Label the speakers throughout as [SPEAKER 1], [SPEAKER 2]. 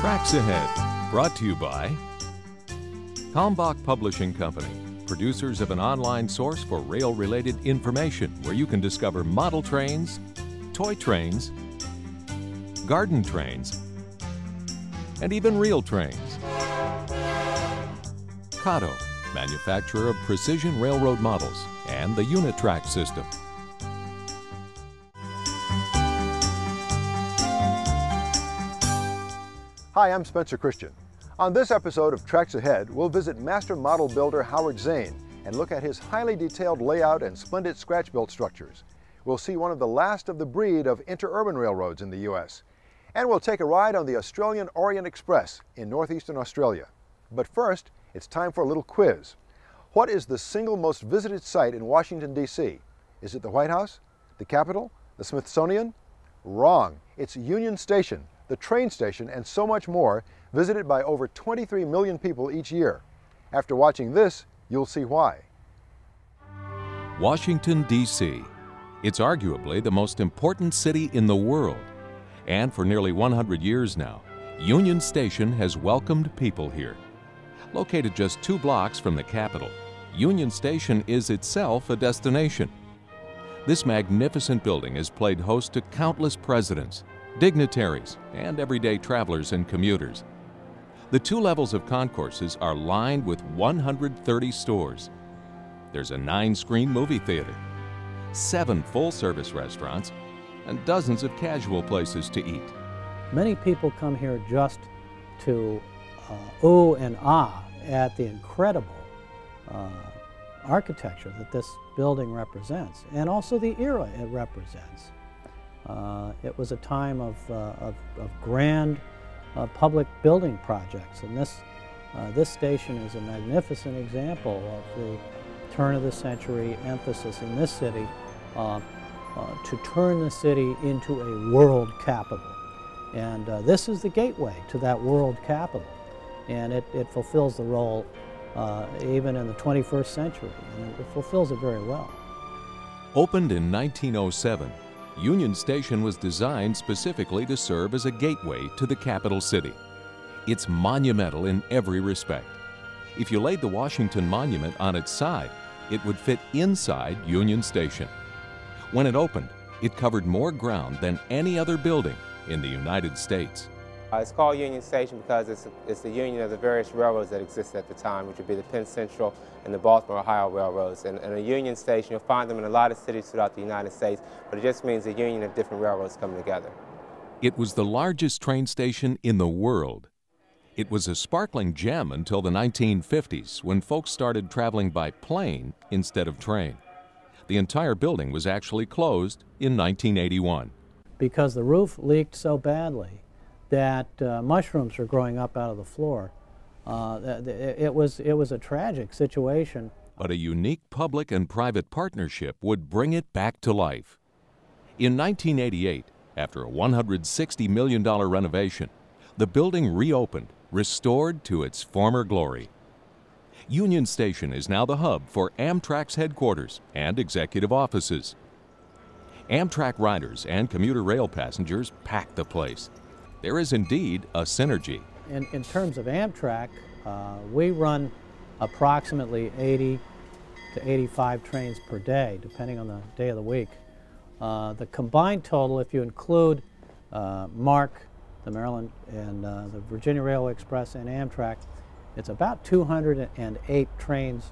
[SPEAKER 1] Tracks Ahead, brought to you by Kalmbach Publishing Company, producers of an online source for rail-related information where you can discover model trains, toy trains, garden trains, and even real trains. Kato, manufacturer of precision railroad models, and the unit track system.
[SPEAKER 2] Hi, I'm Spencer Christian. On this episode of Tracks Ahead, we'll visit master model builder Howard Zane and look at his highly detailed layout and splendid scratch-built structures. We'll see one of the last of the breed of interurban railroads in the U.S. And we'll take a ride on the Australian Orient Express in northeastern Australia. But first, it's time for a little quiz. What is the single most visited site in Washington, D.C.? Is it the White House, the Capitol, the Smithsonian? Wrong. It's Union Station, the train station, and so much more, visited by over 23 million people each year. After watching this, you'll see why.
[SPEAKER 1] Washington, D.C. It's arguably the most important city in the world. And for nearly 100 years now, Union Station has welcomed people here. Located just 2 blocks from the Capitol, Union Station is itself a destination. This magnificent building has played host to countless presidents, dignitaries, and everyday travelers and commuters. The 2 levels of concourses are lined with 130 stores. There's a 9-screen movie theater, 7 full-service restaurants, and dozens of casual places to eat.
[SPEAKER 3] Many people come here just to ooh and ah at the incredible architecture that this building represents, and also the era it represents. It was a time of grand public building projects, and this station is a magnificent example of the turn of the century emphasis in this city to turn the city into a world capital. And this is the gateway to that world capital, and it fulfills the role even in the 21st century, and it fulfills it very well.
[SPEAKER 1] Opened in 1907, Union Station was designed specifically to serve as a gateway to the capital city. It's monumental in every respect. If you laid the Washington Monument on its side, it would fit inside Union Station. When it opened, it covered more ground than any other building in the United States.
[SPEAKER 4] It's called Union Station because it's the union of the various railroads that existed at the time, which would be the Penn Central and the Baltimore, Ohio railroads. And a Union Station, you'll find them in a lot of cities throughout the United States, but it just means a union of different railroads coming together.
[SPEAKER 1] It was the largest train station in the world. It was a sparkling gem until the 1950s, when folks started traveling by plane instead of train. The entire building was actually closed in 1981.
[SPEAKER 3] Because the roof leaked so badly that mushrooms were growing up out of the floor. It was a tragic situation.
[SPEAKER 1] But a unique public and private partnership would bring it back to life. In 1988, after a $160 million renovation, the building reopened, restored to its former glory. Union Station is now the hub for Amtrak's headquarters and executive offices. Amtrak riders and commuter rail passengers pack the place. There is indeed a synergy.
[SPEAKER 3] In terms of Amtrak, we run approximately 80 to 85 trains per day, depending on the day of the week. The combined total, if you include MARC, the Maryland and the Virginia Railway Express, and Amtrak, it's about 208 trains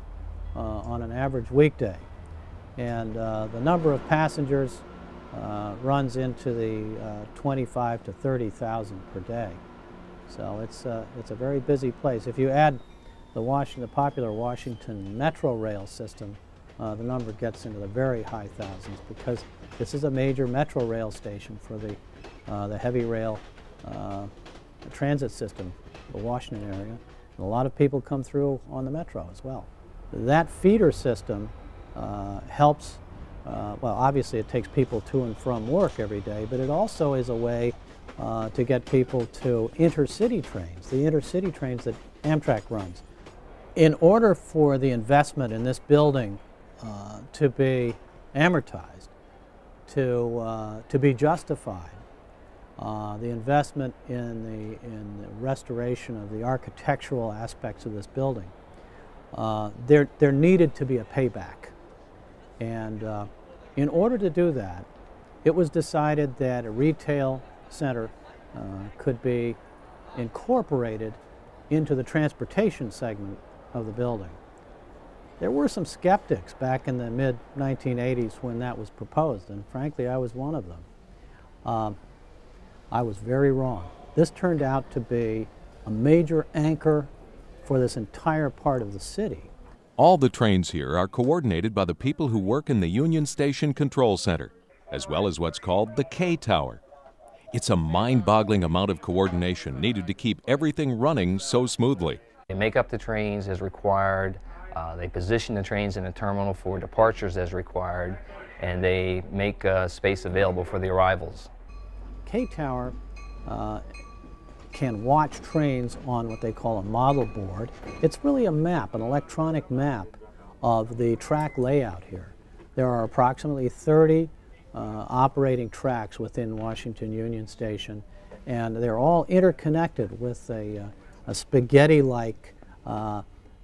[SPEAKER 3] on an average weekday. And the number of passengers runs into the 25 to 30,000 per day. So it's a very busy place. If you add the popular Washington Metro rail system, the number gets into the very high thousands, because this is a major metro rail station for the heavy rail transit system, the Washington area. And a lot of people come through on the metro as well. That feeder system helps. Well, obviously it takes people to and from work every day, but it also is a way to get people to intercity trains, the intercity trains that Amtrak runs. In order for the investment in this building to be amortized, to be justified, the investment in the restoration of the architectural aspects of this building, there needed to be a payback. And in order to do that, it was decided that a retail center could be incorporated into the transportation segment of the building. There were some skeptics back in the mid-1980s when that was proposed, and frankly, I was one of them. I was very wrong. This turned out to be a major anchor for this entire part of the city.
[SPEAKER 1] All the trains here are coordinated by the people who work in the Union Station Control Center, as well as what's called the K Tower. It's a mind-boggling amount of coordination needed to keep everything running so smoothly.
[SPEAKER 5] They make up the trains as required, they position the trains in the terminal for departures as required, and they make space available for the arrivals.
[SPEAKER 3] K Tower can watch trains on what they call a model board. It's really a map, an electronic map of the track layout here. There are approximately 30 operating tracks within Washington Union Station, and they're all interconnected with a spaghetti-like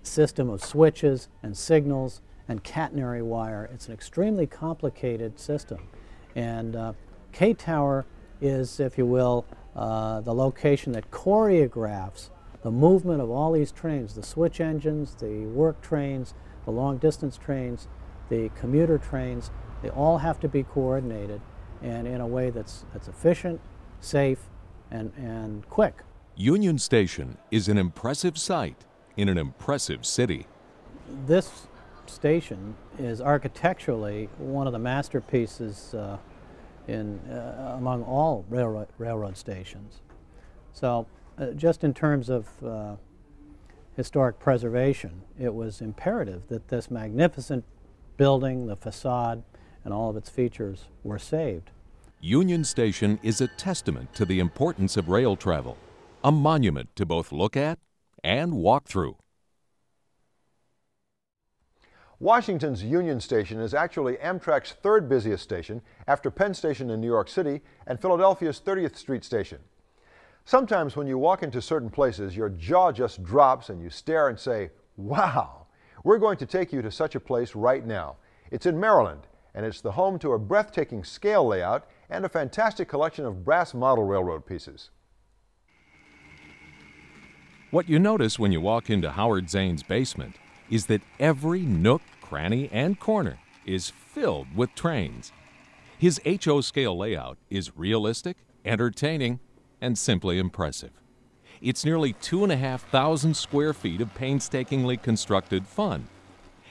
[SPEAKER 3] system of switches and signals and catenary wire. It's an extremely complicated system, and K Tower is, if you will, the location that choreographs the movement of all these trains, the switch engines, the work trains, the long-distance trains, the commuter trains. They all have to be coordinated and in a way that's efficient, safe, and quick.
[SPEAKER 1] Union Station is an impressive sight in an impressive city.
[SPEAKER 3] This station is architecturally one of the masterpieces among all railroad stations. So just in terms of historic preservation, it was imperative that this magnificent building, the facade, and all of its features were saved.
[SPEAKER 1] Union Station is a testament to the importance of rail travel, a monument to both look at and walk through.
[SPEAKER 2] Washington's Union Station is actually Amtrak's third busiest station after Penn Station in New York City and Philadelphia's 30th Street Station. Sometimes when you walk into certain places, your jaw just drops and you stare and say, wow! We're going to take you to such a place right now. It's in Maryland, and it's the home to a breathtaking scale layout and a fantastic collection of brass model railroad pieces.
[SPEAKER 1] What you notice when you walk into Howard Zane's basement is that every nook, cranny, and corner is filled with trains. His HO scale layout is realistic, entertaining, and simply impressive. It's nearly 2,500 square feet of painstakingly constructed fun.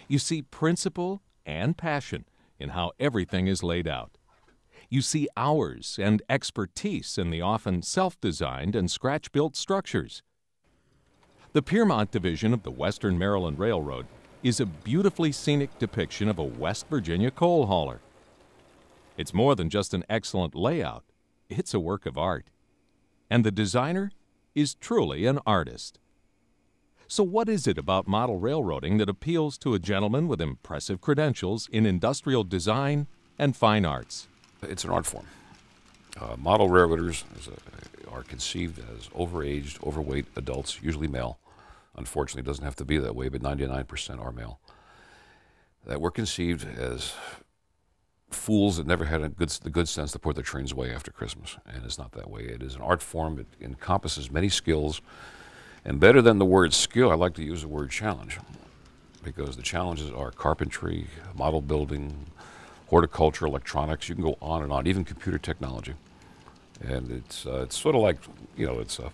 [SPEAKER 1] You see principle and passion in how everything is laid out. You see hours and expertise in the often self-designed and scratch-built structures. The Piermont Division of the Western Maryland Railroad is a beautifully scenic depiction of a West Virginia coal hauler. It's more than just an excellent layout, it's a work of art. And the designer is truly an artist. So what is it about model railroading that appeals to a gentleman with impressive credentials in industrial design and fine arts?
[SPEAKER 6] It's an art form. Model railroaders are conceived as overaged, overweight adults, usually male. Unfortunately, it doesn't have to be that way, but 99% are male. That were conceived as fools that never had the good sense to put their trains away after Christmas, and it's not that way. It is an art form. It encompasses many skills, and better than the word skill, I like to use the word challenge, because the challenges are carpentry, model building, horticulture, electronics. You can go on and on, even computer technology. And it's sort of like, you know, it's a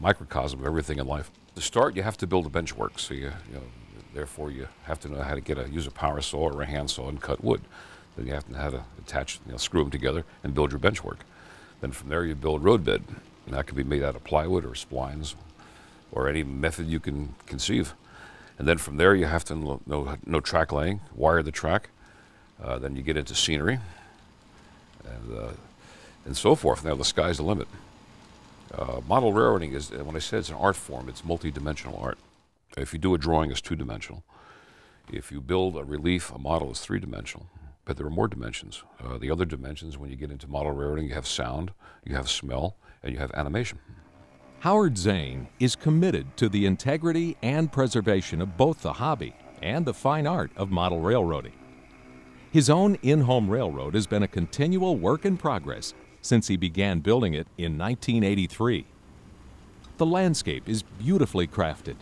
[SPEAKER 6] microcosm of everything in life. To start, you have to build a benchwork, so therefore you have to know how to use a power saw or a hand saw and cut wood. Then you have to know how to attach, screw them together and build your benchwork. Then from there you build roadbed, and that can be made out of plywood or splines or any method you can conceive. And then from there you have to know track laying, wire the track. Then you get into scenery and so forth. Now the sky's the limit. Model railroading is, when I say it's an art form, it's multi-dimensional art. If you do a drawing, it's two-dimensional. If you build a relief, a model is three-dimensional. but there are more dimensions. The other dimensions, when you get into model railroading, you have sound, you have smell, and you have animation.
[SPEAKER 1] Howard Zane is committed to the integrity and preservation of both the hobby and the fine art of model railroading. His own in-home railroad has been a continual work in progress since he began building it in 1983. The landscape is beautifully crafted.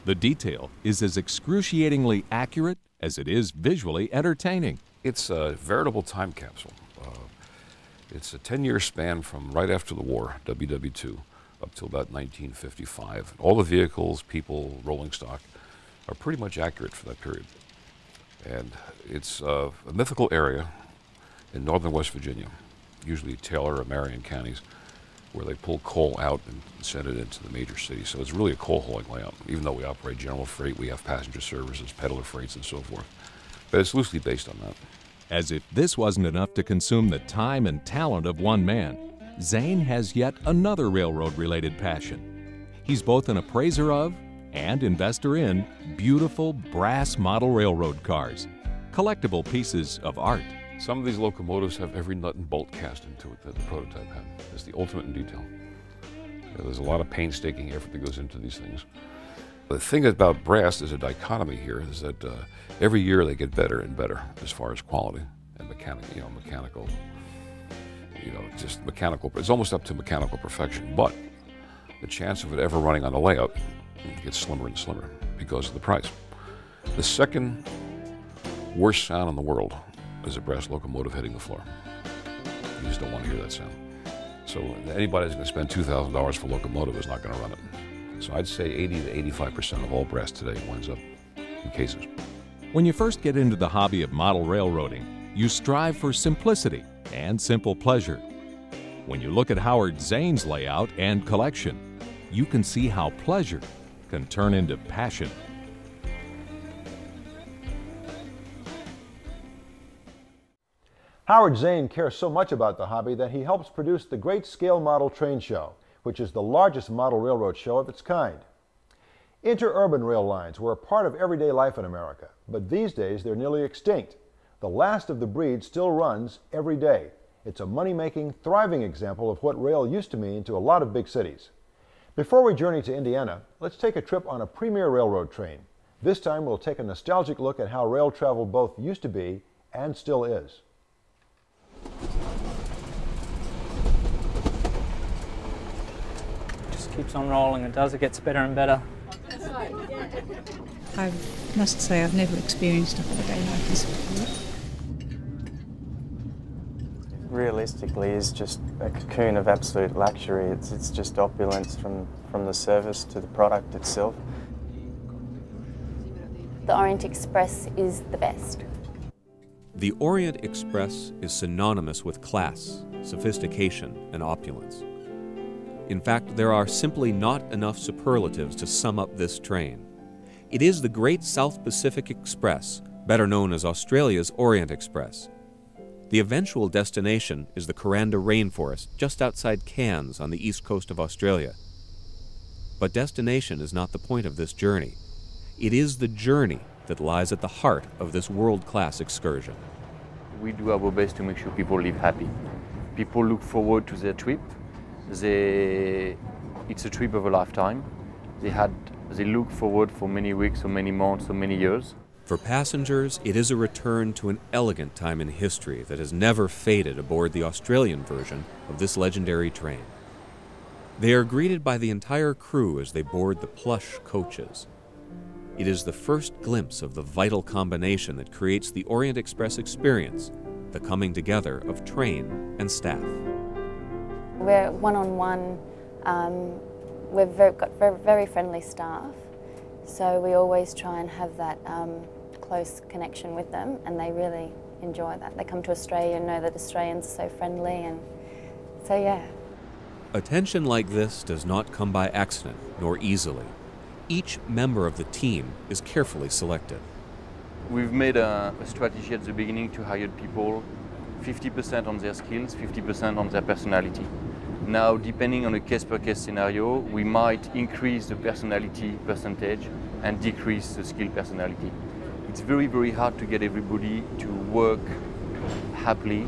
[SPEAKER 1] The detail is as excruciatingly accurate as it is visually entertaining.
[SPEAKER 6] It's a veritable time capsule. It's a 10-year span from right after the war, WW2, up till about 1955. All the vehicles, people, rolling stock are pretty much accurate for that period. And it's a mythical area in northern West Virginia, usually Taylor or Marion counties, where they pull coal out and send it into the major cities. So it's really a coal hauling layout. Even though we operate general freight, we have passenger services, peddler freights, and so forth. But it's loosely based on that.
[SPEAKER 1] As if this wasn't enough to consume the time and talent of one man, Zane has yet another railroad-related passion. He's both an appraiser of and investor in beautiful brass model railroad cars, collectible pieces of art.
[SPEAKER 6] Some of these locomotives have every nut and bolt cast into it that the prototype had. It's the ultimate in detail. There's a lot of painstaking effort that goes into these things. The thing about brass, there's a dichotomy here, is that every year they get better and better as far as quality and mechanical, just mechanical. It's almost up to mechanical perfection, but the chance of it ever running on the layout gets slimmer and slimmer because of the price. The second worst sound in the world is a brass locomotive hitting the floor. You just don't want to hear that sound. So anybody who's going to spend $2,000 for a locomotive is not going to run it. So I'd say 80 to 85% of all brass today winds up in cases.
[SPEAKER 1] When you first get into the hobby of model railroading, you strive for simplicity and simple pleasure. When you look at Howard Zane's layout and collection, you can see how pleasure can turn into passion.
[SPEAKER 2] Howard Zane cares so much about the hobby that he helps produce the Great Scale Model Train Show, which is the largest model railroad show of its kind. Interurban rail lines were a part of everyday life in America, but these days they're nearly extinct. The last of the breed still runs every day. It's a money-making, thriving example of what rail used to mean to a lot of big cities. Before we journey to Indiana, let's take a trip on a premier railroad train. This time we'll take a nostalgic look at how rail travel both used to be and still is.
[SPEAKER 7] Just keeps on rolling, it does, it gets better and better.
[SPEAKER 8] I must say I've never experienced a holiday like this before.
[SPEAKER 9] Realistically, is just a cocoon of absolute luxury. It's just opulence from the service to the product itself.
[SPEAKER 10] The Orient Express is the best.
[SPEAKER 11] The Orient Express is synonymous with class, sophistication, and opulence. In fact, there are simply not enough superlatives to sum up this train. It is the Great South Pacific Express, better known as Australia's Orient Express. The eventual destination is the Kuranda Rainforest, just outside Cairns on the east coast of Australia. But destination is not the point of this journey. It is the journey that lies at the heart of this world-class excursion.
[SPEAKER 12] We do our best to make sure people live happy. People look forward to their trip. It's a trip of a lifetime. They look forward for many weeks or many months or many years.
[SPEAKER 11] For passengers, it is a return to an elegant time in history that has never faded aboard the Australian version of this legendary train. They are greeted by the entire crew as they board the plush coaches. It is the first glimpse of the vital combination that creates the Orient Express experience, the coming together of train and staff.
[SPEAKER 10] We're one-on-one. We've got very friendly staff, so we always try and have that close connection with them, and they really enjoy that. They come to Australia and know that Australians are so friendly, and so yeah.
[SPEAKER 11] Attention like this does not come by accident, nor easily. Each member of the team is carefully selected.
[SPEAKER 12] We've made a strategy at the beginning to hire people 50% on their skills, 50% on their personality. Now, depending on a case-per-case scenario, we might increase the personality percentage and decrease the skill personality. It's very, very hard to get everybody to work happily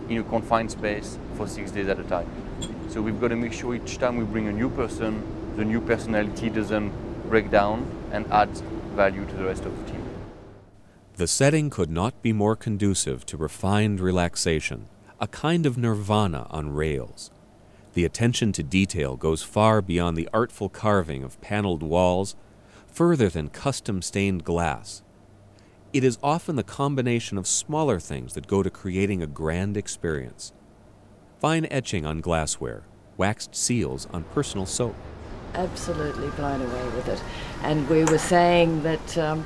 [SPEAKER 12] in a confined space for 6 days at a time. So we've got to make sure each time we bring a new person, the new personality doesn't break down and adds value to the rest of the team.
[SPEAKER 11] The setting could not be more conducive to refined relaxation, a kind of nirvana on rails. The attention to detail goes far beyond the artful carving of paneled walls, further than custom-stained glass. It is often the combination of smaller things that go to creating a grand experience. Fine etching on glassware, waxed seals on personal soap.
[SPEAKER 13] Absolutely blown away with it. And we were saying that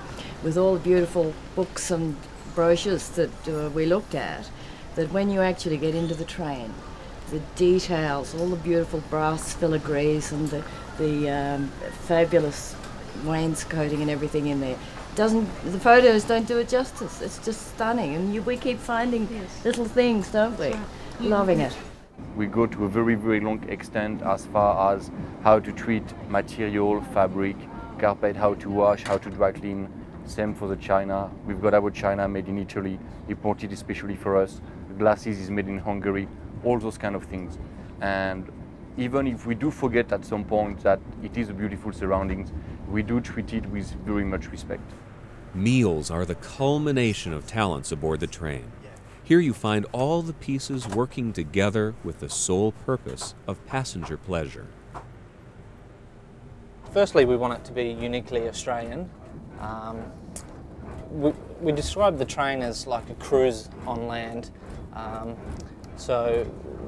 [SPEAKER 13] with all the beautiful books and brochures that we looked at, that when you actually get into the train, the details, all the beautiful brass filigrees and the fabulous wainscoting and everything in there, the photos don't do it justice. It's just stunning, and we keep finding little things, don't we? Loving it.
[SPEAKER 12] We go to a very, very long extent as far as how to treat material, fabric, carpet, how to wash, how to dry clean. Same for the china. We've got our china made in Italy, imported especially for us. The glasses is made in Hungary, all those kind of things. And even if we do forget at some point that it is a beautiful surroundings, we do treat it with very much respect.
[SPEAKER 11] Meals are the culmination of talents aboard the train. Here you find all the pieces working together with the sole purpose of passenger pleasure.
[SPEAKER 7] Firstly, we want it to be uniquely Australian. We describe the train as like a cruise on land. So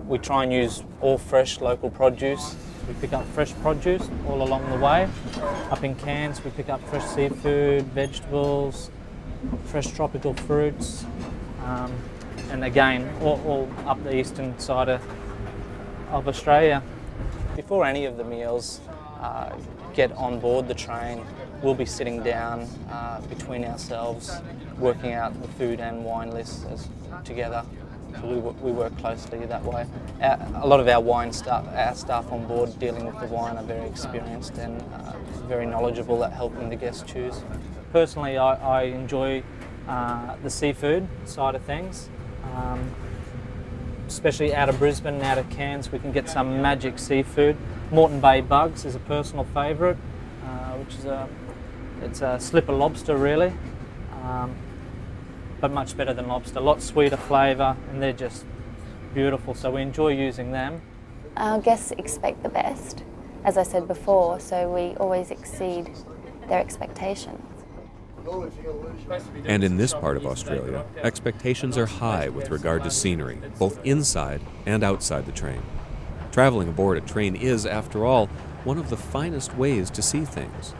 [SPEAKER 7] we try and use all fresh local produce. We pick up fresh produce all along the way. Up in Cairns we pick up fresh seafood, vegetables, fresh tropical fruits. And again, all up the eastern side of Australia. Before any of the meals get on board the train, we'll be sitting down between ourselves, working out the food and wine lists together. So we work closely that way. A lot of our staff on board dealing with the wine are very experienced and very knowledgeable at helping the guests choose. Personally, I enjoy the seafood side of things. Especially out of Brisbane and out of Cairns, we can get some magic seafood. Moreton Bay bugs is a personal favourite, which is it's a slipper lobster really, but much better than lobster. A lot sweeter flavour, and they're just beautiful. So we enjoy using them.
[SPEAKER 10] Our guests expect the best, as I said before, so we always exceed their expectations.
[SPEAKER 11] And in this part of Australia, expectations are high with regard to scenery, both inside and outside the train. Traveling aboard a train is, after all, one of the finest ways to see things.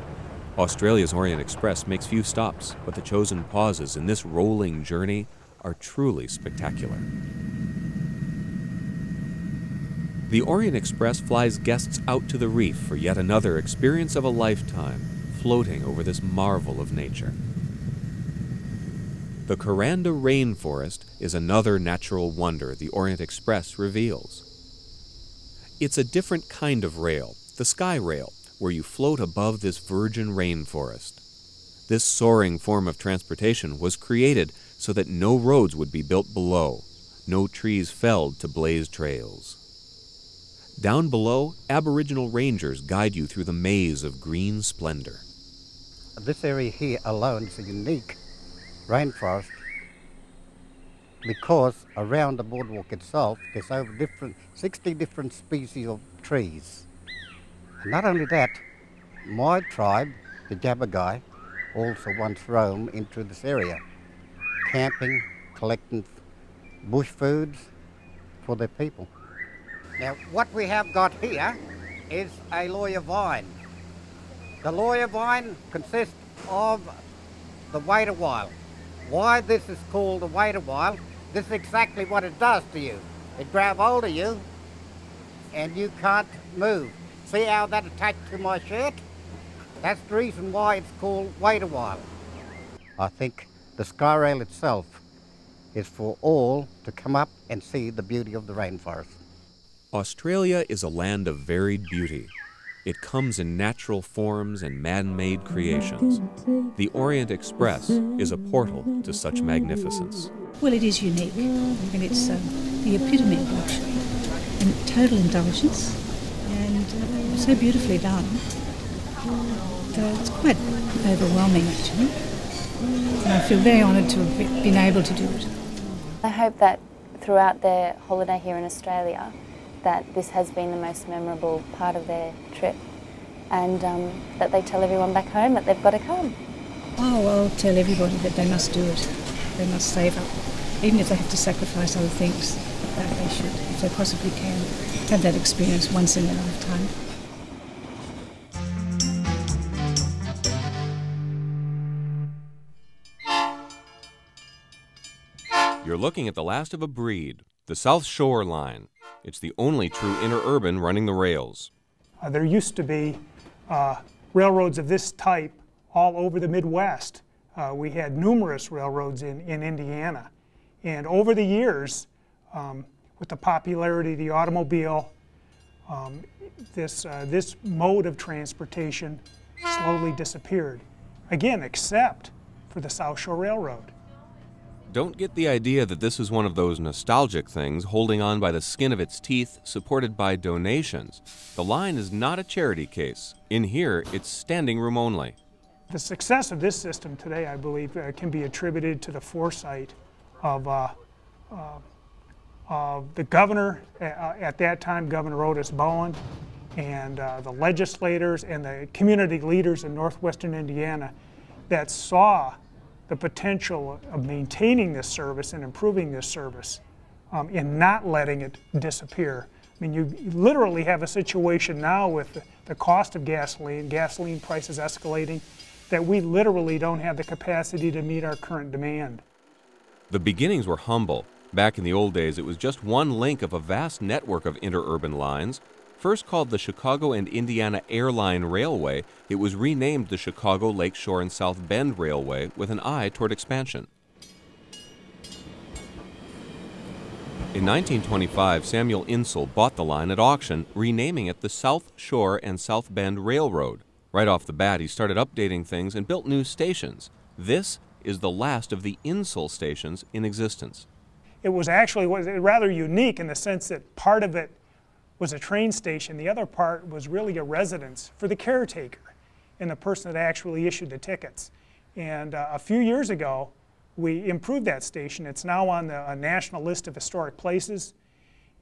[SPEAKER 11] Australia's Orient Express makes few stops, but the chosen pauses in this rolling journey are truly spectacular. The Orient Express flies guests out to the reef for yet another experience of a lifetime, floating over this marvel of nature. The Kuranda rainforest is another natural wonder the Orient Express reveals. It's a different kind of rail, the sky rail, where you float above this virgin rainforest. This soaring form of transportation was created so that no roads would be built below, no trees felled to blaze trails. Down below, Aboriginal rangers guide you through the maze of green splendor.
[SPEAKER 14] This area here alone is a unique rainforest because around the boardwalk itself there's over 60 different species of trees. And not only that, my tribe, the Jabbergai, also once roamed into this area, camping, collecting bush foods for their people. Now what we have got here is a lawyer vine. The lawyer vine consists of the wait a while. Why this is called the wait a while, this is exactly what it does to you. It grabs hold of you and you can't move. See how that attached to my shirt? That's the reason why it's called wait a while. I think the sky rail itself is for all to come up and see the beauty of the rainforest.
[SPEAKER 11] Australia is a land of varied beauty. It comes in natural forms and man-made creations. The Orient Express is a portal to such magnificence.
[SPEAKER 8] Well, it is unique, and it's the epitome of luxury and total indulgence, and so beautifully done. It's quite overwhelming, actually. And I feel very honoured to have been able to do it.
[SPEAKER 10] I hope that throughout their holiday here in Australia, that this has been the most memorable part of their trip, and that they tell everyone back home that they've got to come.
[SPEAKER 8] Oh, I'll tell everybody that they must do it. They must save up, even if they have to sacrifice other things, that they should, if they possibly can, have that experience once in their lifetime.
[SPEAKER 11] You're looking at the last of a breed, the South Shore Line. It's the only true interurban running the rails.
[SPEAKER 15] There used to be railroads of this type all over the Midwest. We had numerous railroads in Indiana. And over the years, with the popularity of the automobile, this mode of transportation slowly disappeared. Again, except for the South Shore Railroad.
[SPEAKER 11] Don't get the idea that this is one of those nostalgic things holding on by the skin of its teeth, supported by donations. The line is not a charity case. In here, it's standing room only.
[SPEAKER 15] The success of this system today, I believe, can be attributed to the foresight of the governor, at that time, Governor Otis Bowen, and the legislators and the community leaders in northwestern Indiana that saw the potential of maintaining this service and improving this service and not letting it disappear. I mean, you literally have a situation now with the cost of gasoline prices escalating, that we literally don't have the capacity to meet our current demand.
[SPEAKER 11] The beginnings were humble. Back in the old days, it was just one link of a vast network of interurban lines. First called the Chicago and Indiana Airline Railway, it was renamed the Chicago, Lakeshore, and South Bend Railway with an eye toward expansion. In 1925, Samuel Insull bought the line at auction, renaming it the South Shore and South Bend Railroad. Right off the bat, he started updating things and built new stations. This is the last of the Insull stations in existence.
[SPEAKER 15] It was actually rather unique in the sense that part of it was a train station. The other part was really a residence for the caretaker and the person that actually issued the tickets. And a few years ago, we improved that station. It's now on the national list of historic places,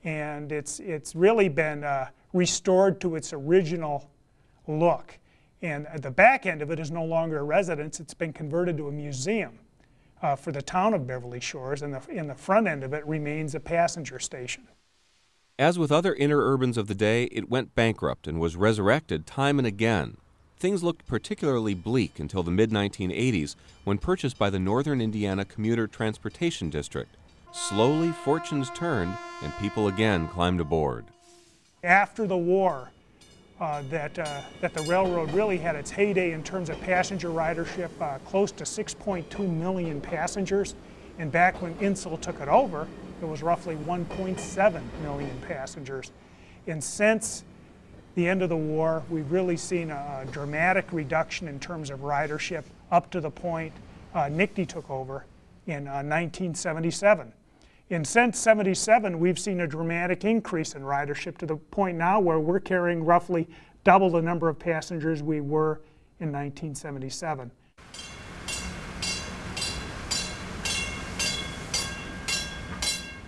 [SPEAKER 15] and it's really been restored to its original look. And the back end of it is no longer a residence. It's been converted to a museum for the town of Beverly Shores, and in the front end of it remains a passenger station.
[SPEAKER 11] As with other interurbans of the day, it went bankrupt and was resurrected time and again. Things looked particularly bleak until the mid-1980s, when purchased by the Northern Indiana Commuter Transportation District. Slowly, fortunes turned, and people again climbed aboard.
[SPEAKER 15] After the war, that the railroad really had its heyday in terms of passenger ridership, close to 6.2 million passengers. And back when Insull took it over, it was roughly 1.7 million passengers. And since the end of the war, we've really seen a dramatic reduction in terms of ridership up to the point NICTE took over in 1977. And since '77, we've seen a dramatic increase in ridership to the point now where we're carrying roughly double the number of passengers we were in 1977.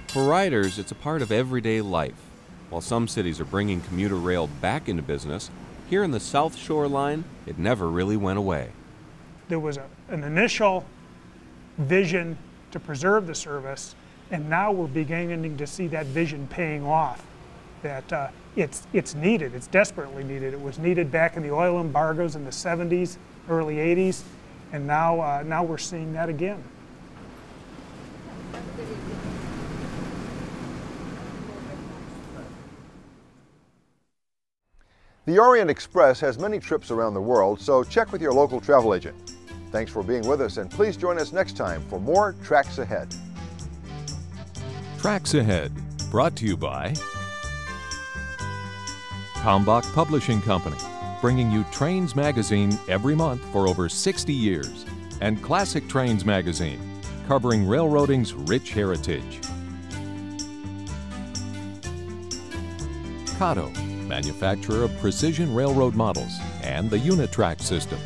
[SPEAKER 11] For riders, it's a part of everyday life. While some cities are bringing commuter rail back into business, here in the South Shore Line, it never really went away.
[SPEAKER 15] There was an initial vision to preserve the service, and now we're beginning to see that vision paying off. That it's needed, it's desperately needed. It was needed back in the oil embargoes in the 70s, early 80s, and now we're seeing that again.
[SPEAKER 2] The Orient Express has many trips around the world, so check with your local travel agent. Thanks for being with us, and please join us next time for more Tracks Ahead.
[SPEAKER 1] Tracks Ahead, brought to you by Kalmbach Publishing Company, bringing you Trains Magazine every month for over 60 years, and Classic Trains Magazine, covering railroading's rich heritage. Kato, manufacturer of precision railroad models and the Unitrack system.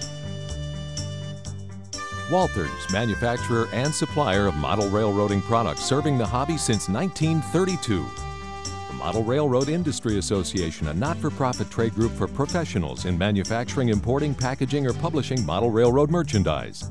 [SPEAKER 1] Walthers, manufacturer and supplier of model railroading products, serving the hobby since 1932. The Model Railroad Industry Association, a not-for-profit trade group for professionals in manufacturing, importing, packaging, or publishing model railroad merchandise.